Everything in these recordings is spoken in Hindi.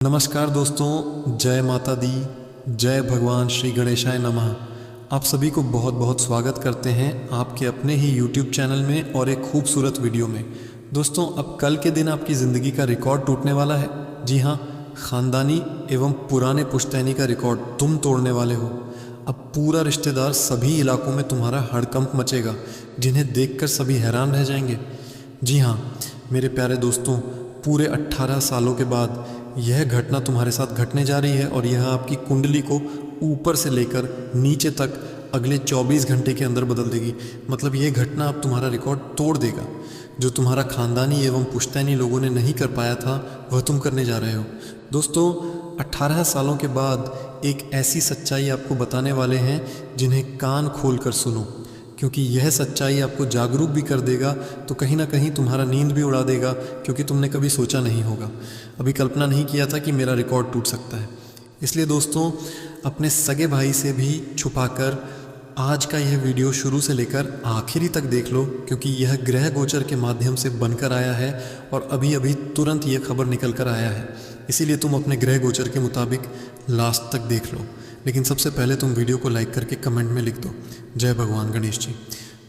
नमस्कार दोस्तों, जय माता दी, जय भगवान श्री गणेशाय नमः। आप सभी को बहुत बहुत स्वागत करते हैं आपके अपने ही YouTube चैनल में और एक खूबसूरत वीडियो में। दोस्तों, अब कल के दिन आपकी ज़िंदगी का रिकॉर्ड टूटने वाला है। जी हाँ, ख़ानदानी एवं पुराने पुश्तैनी का रिकॉर्ड तुम तोड़ने वाले हो। अब पूरा रिश्तेदार सभी इलाकों में तुम्हारा हड़कंप मचेगा, जिन्हें देखकर सभी हैरान रह जाएंगे। जी हाँ मेरे प्यारे दोस्तों, पूरे 18 सालों के बाद यह घटना तुम्हारे साथ घटने जा रही है और यह आपकी कुंडली को ऊपर से लेकर नीचे तक अगले 24 घंटे के अंदर बदल देगी। मतलब यह घटना अब तुम्हारा रिकॉर्ड तोड़ देगा। जो तुम्हारा खानदानी एवं पुश्तैनी लोगों ने नहीं कर पाया था, वह तुम करने जा रहे हो। दोस्तों, 18 सालों के बाद एक ऐसी सच्चाई आपको बताने वाले हैं जिन्हें कान खोल कर सुनो, क्योंकि यह सच्चाई आपको जागरूक भी कर देगा, तो कहीं ना कहीं तुम्हारा नींद भी उड़ा देगा, क्योंकि तुमने कभी सोचा नहीं होगा, अभी कल्पना नहीं किया था कि मेरा रिकॉर्ड टूट सकता है। इसलिए दोस्तों, अपने सगे भाई से भी छुपाकर आज का यह वीडियो शुरू से लेकर आखिरी तक देख लो, क्योंकि यह ग्रह गोचर के माध्यम से बनकर आया है और अभी अभी तुरंत यह खबर निकल कर आया है। इसीलिए तुम अपने ग्रह गोचर के मुताबिक लास्ट तक देख लो। लेकिन सबसे पहले तुम वीडियो को लाइक करके कमेंट में लिख दो, जय भगवान गणेश जी।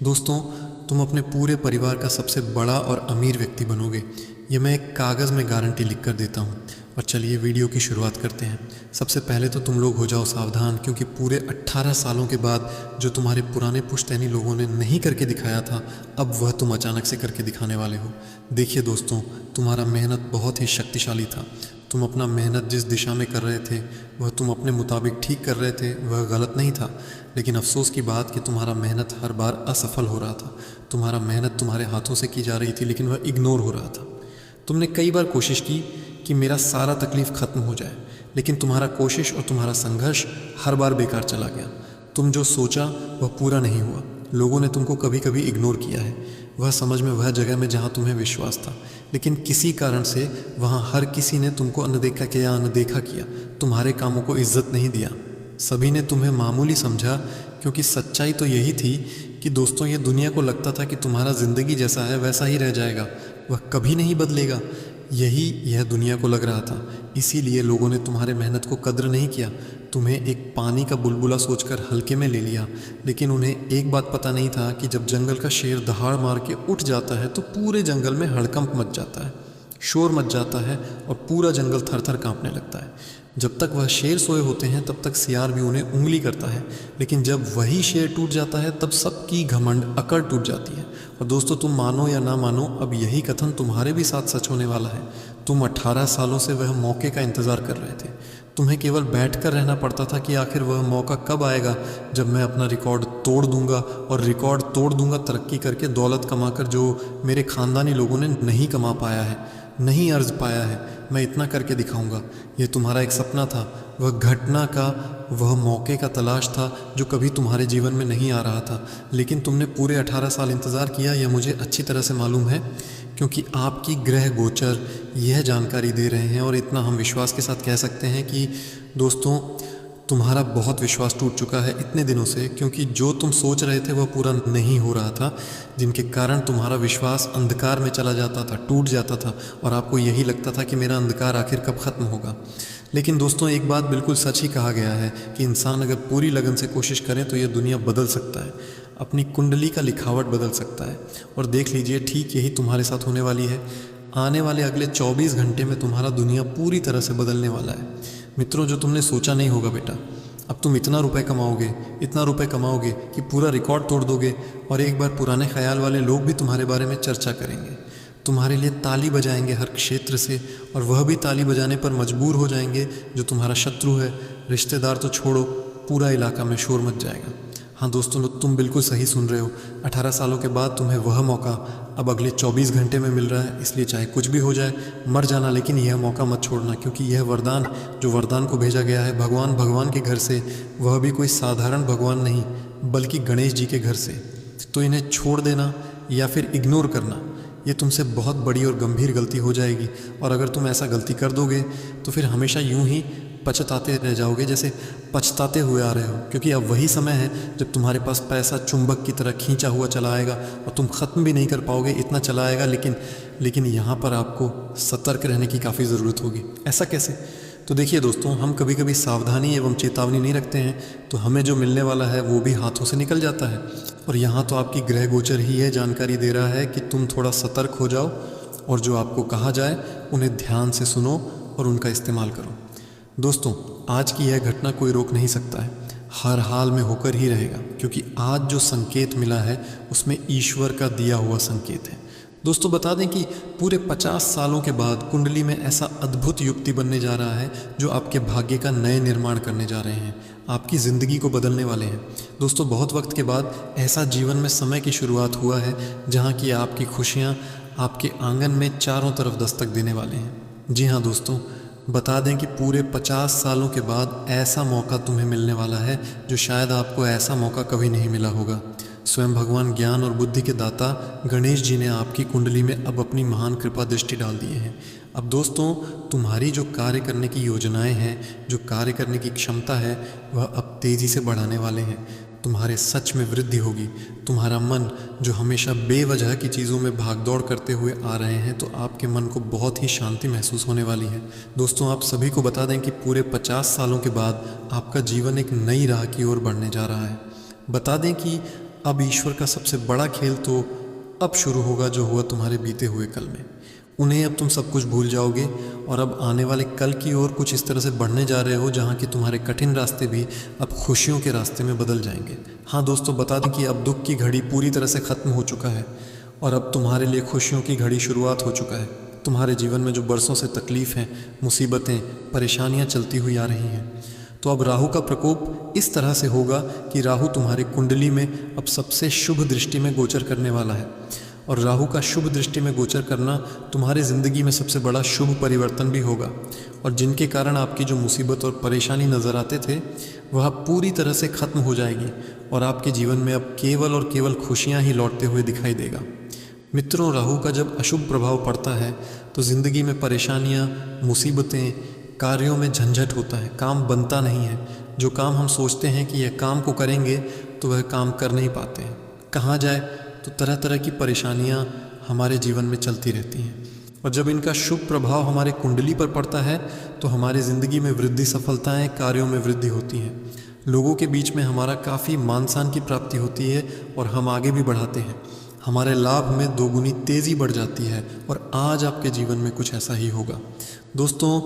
दोस्तों, तुम अपने पूरे परिवार का सबसे बड़ा और अमीर व्यक्ति बनोगे, ये मैं एक कागज़ में गारंटी लिख कर देता हूँ। और चलिए वीडियो की शुरुआत करते हैं। सबसे पहले तो तुम लोग हो जाओ सावधान, क्योंकि पूरे 18 सालों के बाद जो तुम्हारे पुराने पुश्तैनी लोगों ने नहीं करके दिखाया था, अब वह तुम अचानक से करके दिखाने वाले हो। देखिए दोस्तों, तुम्हारा मेहनत बहुत ही शक्तिशाली था। तुम अपना मेहनत जिस दिशा में कर रहे थे वह तुम अपने मुताबिक ठीक कर रहे थे, वह गलत नहीं था। लेकिन अफसोस की बात कि तुम्हारा मेहनत हर बार असफल हो रहा था। तुम्हारा मेहनत तुम्हारे हाथों से की जा रही थी, लेकिन वह इग्नोर हो रहा था। तुमने कई बार कोशिश की कि मेरा सारा तकलीफ़ ख़त्म हो जाए, लेकिन तुम्हारा कोशिश और तुम्हारा संघर्ष हर बार बेकार चला गया। तुम जो सोचा वह पूरा नहीं हुआ। लोगों ने तुमको कभी कभी इग्नोर किया है, वह समझ में, वह जगह में जहाँ तुम्हें विश्वास था, लेकिन किसी कारण से वहाँ हर किसी ने तुमको अनदेखा किया, अनदेखा किया, तुम्हारे कामों को इज्जत नहीं दिया। सभी ने तुम्हें मामूली समझा, क्योंकि सच्चाई तो यही थी कि दोस्तों, ये दुनिया को लगता था कि तुम्हारा ज़िंदगी जैसा है वैसा ही रह जाएगा, वह कभी नहीं बदलेगा। यह दुनिया को लग रहा था। इसीलिए लोगों ने तुम्हारे मेहनत को कद्र नहीं किया, तुम्हें एक पानी का बुलबुला सोचकर हल्के में ले लिया। लेकिन उन्हें एक बात पता नहीं था कि जब जंगल का शेर दहाड़ मार के उठ जाता है तो पूरे जंगल में हड़कंप मच जाता है, शोर मच जाता है और पूरा जंगल थर थर काँपने लगता है। जब तक वह शेर सोए होते हैं तब तक सियार भी उन्हें उंगली करता है, लेकिन जब वही शेर टूट जाता है तब सबकी घमंड अकड़ टूट जाती है। और दोस्तों, तुम मानो या ना मानो, अब यही कथन तुम्हारे भी साथ सच होने वाला है। तुम 18 सालों से वह मौके का इंतज़ार कर रहे थे। तुम्हें केवल बैठकर रहना पड़ता था कि आखिर वह मौका कब आएगा जब मैं अपना रिकॉर्ड तोड़ दूंगा, और रिकॉर्ड तोड़ दूंगा तरक्की करके, दौलत कमाकर, जो मेरे ख़ानदानी लोगों ने नहीं कमा पाया है, नहीं अर्ज पाया है, मैं इतना करके दिखाऊंगा। यह तुम्हारा एक सपना था, वह घटना का, वह मौके का तलाश था जो कभी तुम्हारे जीवन में नहीं आ रहा था। लेकिन तुमने पूरे 18 साल इंतज़ार किया, यह मुझे अच्छी तरह से मालूम है, क्योंकि आपकी ग्रह गोचर यह जानकारी दे रहे हैं। और इतना हम विश्वास के साथ कह सकते हैं कि दोस्तों, तुम्हारा बहुत विश्वास टूट चुका है इतने दिनों से, क्योंकि जो तुम सोच रहे थे वह पूरा नहीं हो रहा था, जिनके कारण तुम्हारा विश्वास अंधकार में चला जाता था, टूट जाता था, और आपको यही लगता था कि मेरा अंधकार आखिर कब ख़त्म होगा। लेकिन दोस्तों, एक बात बिल्कुल सच ही कहा गया है कि इंसान अगर पूरी लगन से कोशिश करे तो यह दुनिया बदल सकता है, अपनी कुंडली का लिखावट बदल सकता है। और देख लीजिए, ठीक यही तुम्हारे साथ होने वाली है। आने वाले अगले 24 घंटे में तुम्हारा दुनिया पूरी तरह से बदलने वाला है। मित्रों, जो तुमने सोचा नहीं होगा बेटा, अब तुम इतना रुपए कमाओगे कि पूरा रिकॉर्ड तोड़ दोगे, और एक बार पुराने ख्याल वाले लोग भी तुम्हारे बारे में चर्चा करेंगे, तुम्हारे लिए ताली बजाएंगे हर क्षेत्र से, और वह भी ताली बजाने पर मजबूर हो जाएंगे जो तुम्हारा शत्रु है। रिश्तेदार तो छोड़ो, पूरा इलाका में शोर मच जाएगा। हाँ दोस्तों, तुम बिल्कुल सही सुन रहे हो। 18 सालों के बाद तुम्हें वह मौका अब अगले 24 घंटे में मिल रहा है। इसलिए चाहे कुछ भी हो जाए, मर जाना, लेकिन यह मौका मत छोड़ना, क्योंकि यह वरदान, जो वरदान को भेजा गया है भगवान के घर से, वह भी कोई साधारण भगवान नहीं, बल्कि गणेश जी के घर से। तो इन्हें छोड़ देना या फिर इग्नोर करना, ये तुमसे बहुत बड़ी और गंभीर गलती हो जाएगी। और अगर तुम ऐसा गलती कर दोगे तो फिर हमेशा यूं ही पछताते रह जाओगे, जैसे पछताते हुए आ रहे हो। क्योंकि अब वही समय है जब तुम्हारे पास पैसा चुंबक की तरह खींचा हुआ चला आएगा और तुम ख़त्म भी नहीं कर पाओगे, इतना चला आएगा। लेकिन यहाँ पर आपको सतर्क रहने की काफ़ी ज़रूरत होगी। ऐसा कैसे? तो देखिए दोस्तों, हम कभी कभी सावधानी एवं चेतावनी नहीं रखते हैं तो हमें जो मिलने वाला है वो भी हाथों से निकल जाता है। और यहाँ तो आपकी ग्रह गोचर ही है जानकारी दे रहा है कि तुम थोड़ा सतर्क हो जाओ और जो आपको कहा जाए उन्हें ध्यान से सुनो और उनका इस्तेमाल करो। दोस्तों, आज की यह घटना कोई रोक नहीं सकता है, हर हाल में होकर ही रहेगा, क्योंकि आज जो संकेत मिला है उसमें ईश्वर का दिया हुआ संकेत है। दोस्तों, बता दें कि पूरे 50 सालों के बाद कुंडली में ऐसा अद्भुत युक्ति बनने जा रहा है जो आपके भाग्य का नए निर्माण करने जा रहे हैं, आपकी ज़िंदगी को बदलने वाले हैं। दोस्तों, बहुत वक्त के बाद ऐसा जीवन में समय की शुरुआत हुआ है जहाँ की आपकी खुशियाँ आपके आंगन में चारों तरफ दस्तक देने वाले हैं। जी हाँ दोस्तों, बता दें कि पूरे 50 सालों के बाद ऐसा मौका तुम्हें मिलने वाला है जो शायद आपको ऐसा मौका कभी नहीं मिला होगा। स्वयं भगवान ज्ञान और बुद्धि के दाता गणेश जी ने आपकी कुंडली में अब अपनी महान कृपा दृष्टि डाल दिए हैं। अब दोस्तों, तुम्हारी जो कार्य करने की योजनाएं हैं, जो कार्य करने की क्षमता है, वह अब तेज़ी से बढ़ाने वाले हैं। तुम्हारे सच में वृद्धि होगी। तुम्हारा मन जो हमेशा बेवजह की चीज़ों में भागदौड़ करते हुए आ रहे हैं, तो आपके मन को बहुत ही शांति महसूस होने वाली है। दोस्तों, आप सभी को बता दें कि पूरे 50 सालों के बाद आपका जीवन एक नई राह की ओर बढ़ने जा रहा है। बता दें कि अब ईश्वर का सबसे बड़ा खेल तो अब शुरू होगा जो हुआ तुम्हारे बीते हुए कल में। उन्हें अब तुम सब कुछ भूल जाओगे और अब आने वाले कल की ओर कुछ इस तरह से बढ़ने जा रहे हो जहाँ कि तुम्हारे कठिन रास्ते भी अब खुशियों के रास्ते में बदल जाएंगे। हाँ दोस्तों, बता दें कि अब दुख की घड़ी पूरी तरह से ख़त्म हो चुका है और अब तुम्हारे लिए खुशियों की घड़ी शुरुआत हो चुका है। तुम्हारे जीवन में जो बरसों से तकलीफ़ हैं, मुसीबतें, परेशानियाँ चलती हुई आ रही हैं, तो अब राहु का प्रकोप इस तरह से होगा कि राहु तुम्हारी कुंडली में अब सबसे शुभ दृष्टि में गोचर करने वाला है। और राहु का शुभ दृष्टि में गोचर करना तुम्हारी ज़िंदगी में सबसे बड़ा शुभ परिवर्तन भी होगा। और जिनके कारण आपकी जो मुसीबत और परेशानी नज़र आते थे वह पूरी तरह से ख़त्म हो जाएगी और आपके जीवन में अब केवल और केवल खुशियाँ ही लौटते हुए दिखाई देगा। मित्रों, राहु का जब अशुभ प्रभाव पड़ता है तो ज़िंदगी में परेशानियाँ, मुसीबतें, कार्यों में झंझट होता है, काम बनता नहीं है। जो काम हम सोचते हैं कि यह काम को करेंगे तो वह काम कर नहीं पाते हैं। कहाँ जाए तो तरह तरह की परेशानियाँ हमारे जीवन में चलती रहती हैं। और जब इनका शुभ प्रभाव हमारे कुंडली पर पड़ता है तो हमारी ज़िंदगी में वृद्धि, सफलताएं, कार्यों में वृद्धि होती हैं। लोगों के बीच में हमारा काफ़ी मान सम्मान की प्राप्ति होती है और हम आगे भी बढ़ाते हैं। हमारे लाभ में दोगुनी तेज़ी बढ़ जाती है और आज आपके जीवन में कुछ ऐसा ही होगा। दोस्तों,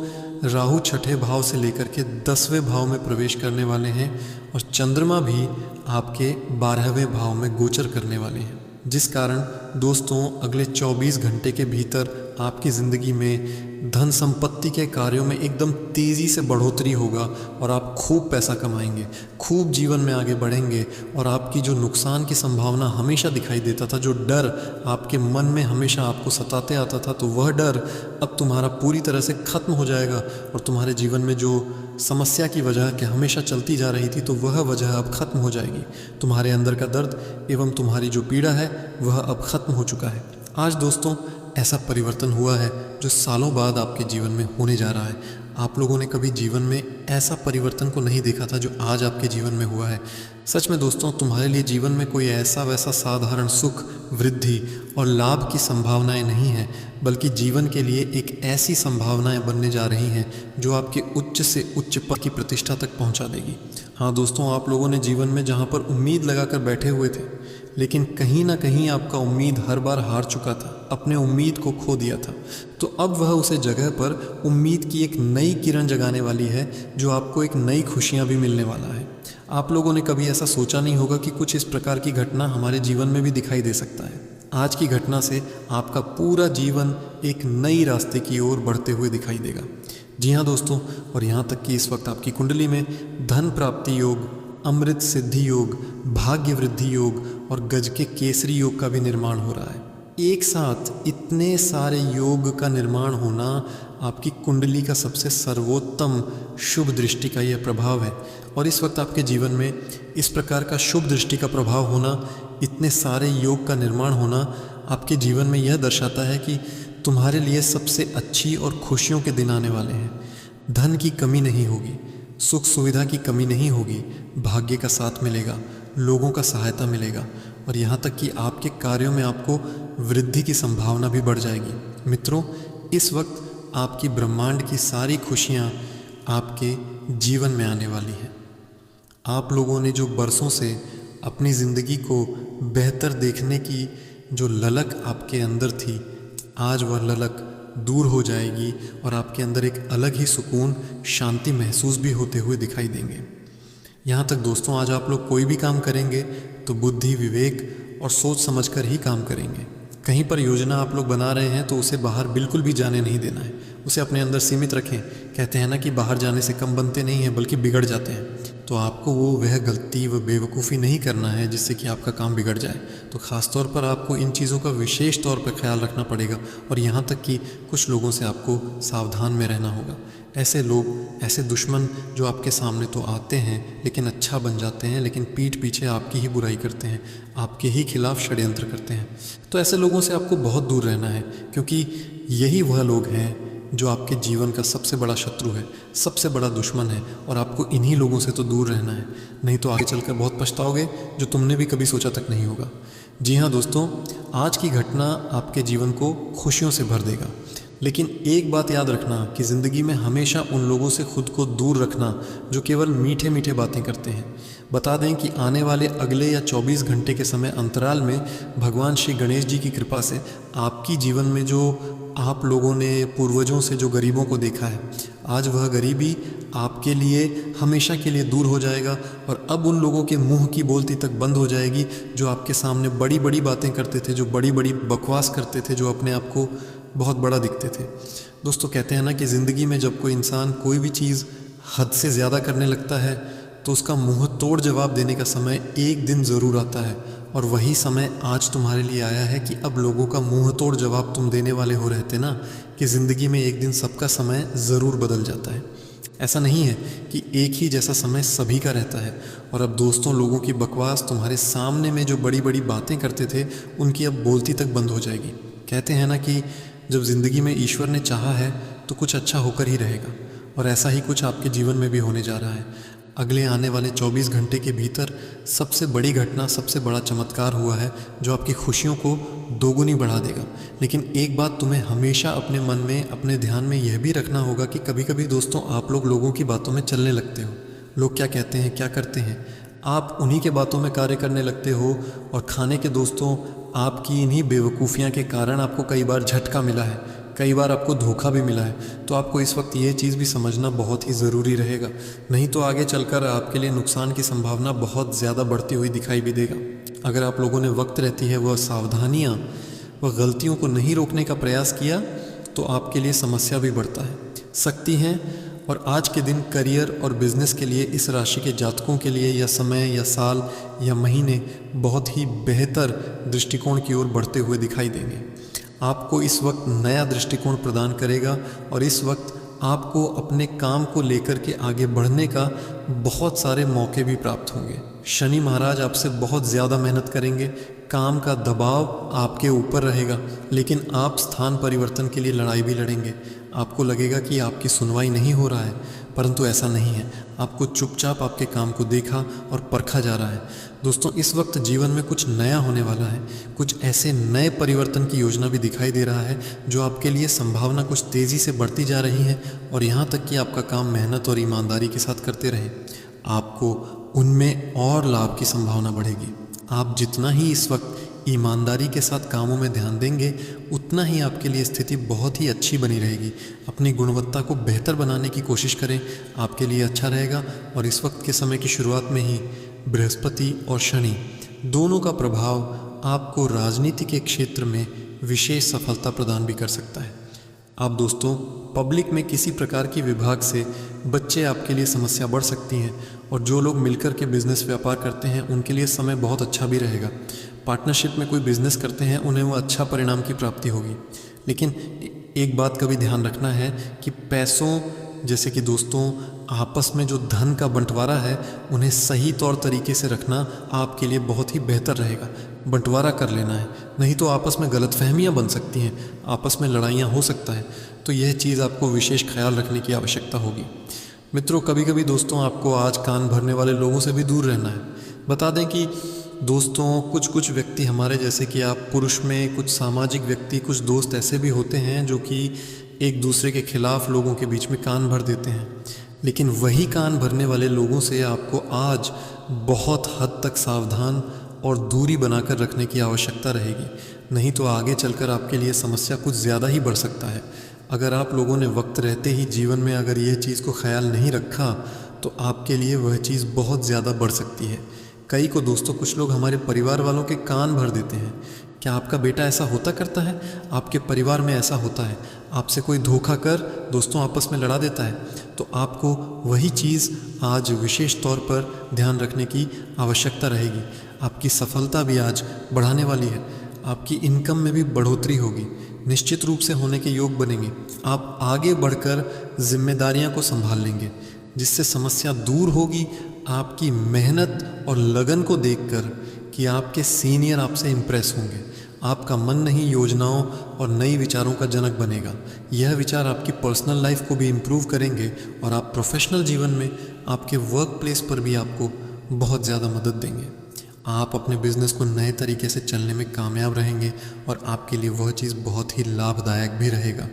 राहु छठे भाव से लेकर के 10वें भाव में प्रवेश करने वाले हैं और चंद्रमा भी आपके 12वें भाव में गोचर करने वाले हैं, जिस कारण दोस्तों अगले 24 घंटे के भीतर आपकी ज़िंदगी में धन संपत्ति के कार्यों में एकदम तेज़ी से बढ़ोतरी होगा और आप खूब पैसा कमाएंगे, खूब जीवन में आगे बढ़ेंगे। और आपकी जो नुकसान की संभावना हमेशा दिखाई देता था, जो डर आपके मन में हमेशा आपको सताते आता था, तो वह डर अब तुम्हारा पूरी तरह से ख़त्म हो जाएगा और तुम्हारे जीवन में जो समस्या की वजह कि हमेशा चलती जा रही थी तो वह वजह अब ख़त्म हो जाएगी। तुम्हारे अंदर का दर्द एवं तुम्हारी जो पीड़ा है वह अब ख़त्म हो चुका है। आज दोस्तों ऐसा परिवर्तन हुआ है जो सालों बाद आपके जीवन में होने जा रहा है। आप लोगों ने कभी जीवन में ऐसा परिवर्तन को नहीं देखा था जो आज आपके जीवन में हुआ है। सच में दोस्तों, तुम्हारे लिए जीवन में कोई ऐसा वैसा साधारण सुख, वृद्धि और लाभ की संभावनाएं नहीं हैं, बल्कि जीवन के लिए एक ऐसी संभावनाएं बनने जा रही हैं जो आपके उच्च से उच्च पद की प्रतिष्ठा तक पहुंचा देगी। हाँ दोस्तों, आप लोगों ने जीवन में जहां पर उम्मीद लगाकर बैठे हुए थे, लेकिन कहीं ना कहीं आपका उम्मीद हर बार हार चुका था, अपने उम्मीद को खो दिया था, तो अब वह उसे जगह पर उम्मीद की एक नई किरण जगाने वाली है जो आपको एक नई खुशियाँ भी मिलने वाला है। आप लोगों ने कभी ऐसा सोचा नहीं होगा कि कुछ इस प्रकार की घटना हमारे जीवन में भी दिखाई दे सकता है। आज की घटना से आपका पूरा जीवन एक नई रास्ते की ओर बढ़ते हुए दिखाई देगा। जी हाँ दोस्तों, और यहाँ तक कि इस वक्त आपकी कुंडली में धन प्राप्ति योग, अमृत सिद्धि योग, भाग्य वृद्धि योग और गज के केसरी योग का भी निर्माण हो रहा है। एक साथ इतने सारे योग का निर्माण होना आपकी कुंडली का सबसे सर्वोत्तम शुभ दृष्टि का यह प्रभाव है। और इस वक्त आपके जीवन में इस प्रकार का शुभ दृष्टि का प्रभाव होना, इतने सारे योग का निर्माण होना आपके जीवन में यह दर्शाता है कि तुम्हारे लिए सबसे अच्छी और खुशियों के दिन आने वाले हैं। धन की कमी नहीं होगी, सुख सुविधा की कमी नहीं होगी, भाग्य का साथ मिलेगा, लोगों का सहायता मिलेगा और यहाँ तक कि आपके कार्यों में आपको वृद्धि की संभावना भी बढ़ जाएगी। मित्रों, इस वक्त आपकी ब्रह्मांड की सारी खुशियाँ आपके जीवन में आने वाली है। आप लोगों ने जो बरसों से अपनी ज़िंदगी को बेहतर देखने की जो ललक आपके अंदर थी, आज वह ललक दूर हो जाएगी और आपके अंदर एक अलग ही सुकून, शांति महसूस भी होते हुए दिखाई देंगे। यहाँ तक दोस्तों, आज आप लोग कोई भी काम करेंगे तो बुद्धि, विवेक और सोच समझकर ही काम करेंगे। कहीं पर योजना आप लोग बना रहे हैं तो उसे बाहर बिल्कुल भी जाने नहीं देना है, उसे अपने अंदर सीमित रखें। कहते हैं ना कि बाहर जाने से कम बनते नहीं हैं बल्कि बिगड़ जाते हैं। तो आपको वह गलती, वह बेवकूफ़ी नहीं करना है जिससे कि आपका काम बिगड़ जाए। तो ख़ास तौर पर आपको इन चीज़ों का विशेष तौर पर ख्याल रखना पड़ेगा और यहाँ तक कि कुछ लोगों से आपको सावधान में रहना होगा। ऐसे लोग, ऐसे दुश्मन जो आपके सामने तो आते हैं लेकिन अच्छा बन जाते हैं, लेकिन पीठ पीछे आपकी ही बुराई करते हैं, आपके ही खिलाफ षड्यंत्र करते हैं। तो ऐसे लोगों से आपको बहुत दूर रहना है, क्योंकि यही वह लोग हैं जो आपके जीवन का सबसे बड़ा शत्रु है, सबसे बड़ा दुश्मन है। और आपको इन्हीं लोगों से तो दूर रहना है, नहीं तो आगे चलकर बहुत पछताओगे, जो तुमने भी कभी सोचा तक नहीं होगा। जी हाँ दोस्तों, आज की घटना आपके जीवन को खुशियों से भर देगा, लेकिन एक बात याद रखना कि ज़िंदगी में हमेशा उन लोगों से खुद को दूर रखना जो केवल मीठे मीठे बातें करते हैं। बता दें कि आने वाले अगले या 24 घंटे के समय अंतराल में भगवान श्री गणेश जी की कृपा से आपकी जीवन में जो आप लोगों ने पूर्वजों से जो गरीबों को देखा है, आज वह गरीबी आपके लिए हमेशा के लिए दूर हो जाएगा। और अब उन लोगों के मुंह की बोलती तक बंद हो जाएगी जो आपके सामने बड़ी बड़ी बातें करते थे, जो बड़ी बड़ी बकवास करते थे, जो अपने आप को बहुत बड़ा दिखते थे। दोस्तों, कहते हैं ना कि ज़िंदगी में जब कोई इंसान कोई भी चीज़ हद से ज़्यादा करने लगता है तो उसका मुंह तोड़ जवाब देने का समय एक दिन ज़रूर आता है। और वही समय आज तुम्हारे लिए आया है कि अब लोगों का मुंह तोड़ जवाब तुम देने वाले हो रहते ना, कि ज़िंदगी में एक दिन सबका समय ज़रूर बदल जाता है। ऐसा नहीं है कि एक ही जैसा समय सभी का रहता है। और अब दोस्तों, लोगों की बकवास, तुम्हारे सामने में जो बड़ी बड़ी बातें करते थे, उनकी अब बोलती तक बंद हो जाएगी। कहते हैं ना कि जब ज़िंदगी में ईश्वर ने चाहा है तो कुछ अच्छा होकर ही रहेगा, और ऐसा ही कुछ आपके जीवन में भी होने जा रहा है। अगले आने वाले 24 घंटे के भीतर सबसे बड़ी घटना, सबसे बड़ा चमत्कार हुआ है जो आपकी खुशियों को दोगुनी बढ़ा देगा। लेकिन एक बात तुम्हें हमेशा अपने मन में, अपने ध्यान में यह भी रखना होगा कि कभी कभी दोस्तों आप लोगों की बातों में चलने लगते हो। लोग क्या कहते हैं, क्या करते हैं, आप उन्हीं के बातों में कार्य करने लगते हो। और खाने के दोस्तों, आपकी इन्हीं बेवकूफ़ियाँ के कारण आपको कई बार झटका मिला है, कई बार आपको धोखा भी मिला है। तो आपको इस वक्त ये चीज़ भी समझना बहुत ही ज़रूरी रहेगा, नहीं तो आगे चलकर आपके लिए नुकसान की संभावना बहुत ज़्यादा बढ़ती हुई दिखाई भी देगा। अगर आप लोगों ने वक्त रहती है वह सावधानियाँ, वह गलतियों को नहीं रोकने का प्रयास किया तो आपके लिए समस्या भी बढ़ता है सकती हैं। और आज के दिन करियर और बिजनेस के लिए इस राशि के जातकों के लिए यह समय या साल या महीने बहुत ही बेहतर दृष्टिकोण की ओर बढ़ते हुए दिखाई देंगे। आपको इस वक्त नया दृष्टिकोण प्रदान करेगा और इस वक्त आपको अपने काम को लेकर के आगे बढ़ने का बहुत सारे मौके भी प्राप्त होंगे। शनि महाराज आपसे बहुत ज़्यादा मेहनत करेंगे, काम का दबाव आपके ऊपर रहेगा, लेकिन आप स्थान परिवर्तन के लिए लड़ाई भी लड़ेंगे। आपको लगेगा कि आपकी सुनवाई नहीं हो रहा है, परंतु ऐसा नहीं है। आपको चुपचाप आपके काम को देखा और परखा जा रहा है। दोस्तों, इस वक्त जीवन में कुछ नया होने वाला है, कुछ ऐसे नए परिवर्तन की योजना भी दिखाई दे रहा है जो आपके लिए संभावना कुछ तेज़ी से बढ़ती जा रही है। और यहाँ तक कि आपका काम मेहनत और ईमानदारी के साथ करते रहें, आपको उनमें और लाभ की संभावना बढ़ेगी। आप जितना ही इस वक्त ईमानदारी के साथ कामों में ध्यान देंगे, उतना ही आपके लिए स्थिति बहुत ही अच्छी बनी रहेगी। अपनी गुणवत्ता को बेहतर बनाने की कोशिश करें, आपके लिए अच्छा रहेगा। और इस वक्त के समय की शुरुआत में ही बृहस्पति और शनि दोनों का प्रभाव आपको राजनीति के क्षेत्र में विशेष सफलता प्रदान भी कर सकता है। आप दोस्तों, पब्लिक में किसी प्रकार की विभाग से बच्चे आपके लिए समस्या बढ़ सकती हैं। और जो लोग मिलकर के बिजनेस व्यापार करते हैं उनके लिए समय बहुत अच्छा भी रहेगा। पार्टनरशिप में कोई बिजनेस करते हैं, उन्हें वो अच्छा परिणाम की प्राप्ति होगी। लेकिन एक बात का भी ध्यान रखना है कि पैसों, जैसे कि दोस्तों आपस में जो धन का बंटवारा है, उन्हें सही तौर तरीके से रखना आपके लिए बहुत ही बेहतर रहेगा। बंटवारा कर लेना है, नहीं तो आपस में गलतफहमियां बन सकती हैं, आपस में लड़ाइयाँ हो सकता है। तो यह चीज़ आपको विशेष ख्याल रखने की आवश्यकता होगी। मित्रों, कभी कभी दोस्तों आपको आज कान भरने वाले लोगों से भी दूर रहना है। बता दें कि दोस्तों, कुछ व्यक्ति हमारे, जैसे कि आप पुरुष में कुछ सामाजिक व्यक्ति, कुछ दोस्त ऐसे भी होते हैं जो कि एक दूसरे के खिलाफ लोगों के बीच में कान भर देते हैं। लेकिन वही कान भरने वाले लोगों से आपको आज बहुत हद तक सावधान और दूरी बनाकर रखने की आवश्यकता रहेगी, नहीं तो आगे चलकर आपके लिए समस्या कुछ ज़्यादा ही बढ़ सकता है। अगर आप लोगों ने वक्त रहते ही जीवन में अगर यह चीज़ को ख्याल नहीं रखा तो आपके लिए वह चीज़ बहुत ज़्यादा बढ़ सकती है। कई को दोस्तों कुछ लोग हमारे परिवार वालों के कान भर देते हैं। क्या आपका बेटा ऐसा होता करता है? आपके परिवार में ऐसा होता है? आपसे कोई धोखा कर दोस्तों आपस में लड़ा देता है? तो आपको वही चीज़ आज विशेष तौर पर ध्यान रखने की आवश्यकता रहेगी। आपकी सफलता भी आज बढ़ाने वाली है, आपकी इनकम में भी बढ़ोतरी होगी, निश्चित रूप से होने के योग बनेंगे। आप आगे बढ़कर जिम्मेदारियां को संभाल लेंगे, जिससे समस्या दूर होगी आपकी मेहनत और लगन को देखकर कि आपके सीनियर आपसे इम्प्रेस होंगे। आपका मन नहीं योजनाओं और नई विचारों का जनक बनेगा। यह विचार आपकी पर्सनल लाइफ को भी इम्प्रूव करेंगे और आप प्रोफेशनल जीवन में आपके वर्क प्लेस पर भी आपको बहुत ज़्यादा मदद देंगे। आप अपने बिजनेस को नए तरीके से चलने में कामयाब रहेंगे और आपके लिए वह चीज़ बहुत ही लाभदायक भी रहेगा।